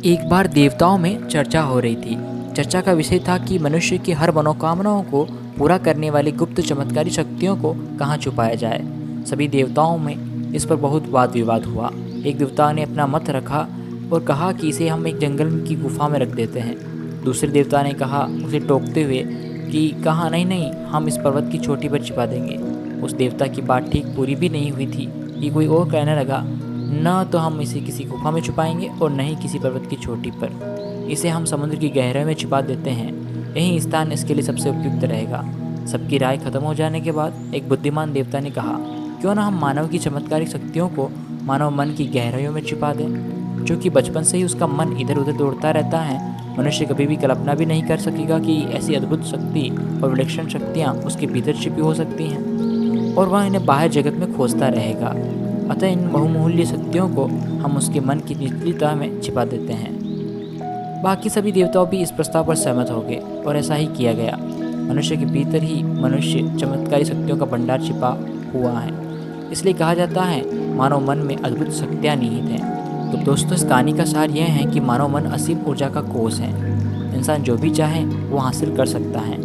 एक बार देवताओं में चर्चा हो रही थी। चर्चा का विषय था कि मनुष्य की हर मनोकामनाओं को पूरा करने वाली गुप्त चमत्कारी शक्तियों को कहाँ छुपाया जाए। सभी देवताओं में इस पर बहुत वाद विवाद हुआ। एक देवता ने अपना मत रखा और कहा कि इसे हम एक जंगल की गुफा में रख देते हैं। दूसरे देवता ने कहा, उसे टोकते हुए कि कहा, नहीं नहीं, हम इस पर्वत की चोटी पर छिपा देंगे। उस देवता की बात ठीक पूरी भी नहीं हुई थी कि कोई और कहने लगा, न तो हम इसे किसी गुफा में छुपाएंगे और न ही किसी पर्वत की चोटी पर। इसे हम समुद्र की गहराई में छिपा देते हैं। यही स्थान इसके लिए सबसे उपयुक्त रहेगा। सबकी राय खत्म हो जाने के बाद एक बुद्धिमान देवता ने कहा, क्यों ना हम मानव की चमत्कारिक शक्तियों को मानव मन की गहराइयों में छिपा दें। क्योंकि बचपन से ही उसका मन इधर उधर दौड़ता रहता है। मनुष्य कभी भी कल्पना भी नहीं कर सकेगा कि ऐसी अद्भुत शक्ति और विलक्षण शक्तियाँ उसके भीतर छिपी हो सकती हैं, और वह इन्हें बाहर जगत में खोजता रहेगा। अतः इन बहुमूल्य शक्तियों को हम उसके मन की निचली तह में छिपा देते हैं। बाकी सभी देवताओं भी इस प्रस्ताव पर सहमत हो गए और ऐसा ही किया गया। मनुष्य के भीतर ही मनुष्य चमत्कारी शक्तियों का भंडार छिपा हुआ है। इसलिए कहा जाता है, मानव मन में अद्भुत शक्तियाँ निहित हैं। तो दोस्तों, इस कहानी का सार यह है कि मानव मन असीम ऊर्जा का कोष है। इंसान जो भी चाहे वो हासिल कर सकता है।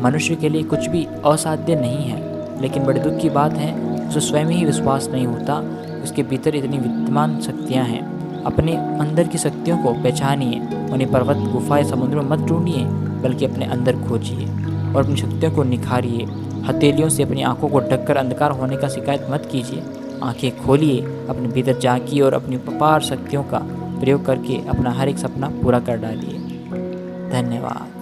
मनुष्य के लिए कुछ भी असाध्य नहीं है। लेकिन बड़े दुख की बात है, उसे स्वयं ही विश्वास नहीं होता उसके भीतर इतनी विद्यमान शक्तियाँ हैं। अपने अंदर की शक्तियों को पहचानिए, उन्हें पर्वत, गुफा या समुद्र में मत ढूंढिए, बल्कि अपने अंदर खोजिए और अपनी शक्तियों को निखारिए। हथेलियों से अपनी आंखों को ढककर अंधकार होने का शिकायत मत कीजिए। आंखें खोलिए, अपने भीतर झांकिए और अपनी अपार शक्तियों का प्रयोग करके अपना हर एक सपना पूरा कर डालिए। धन्यवाद।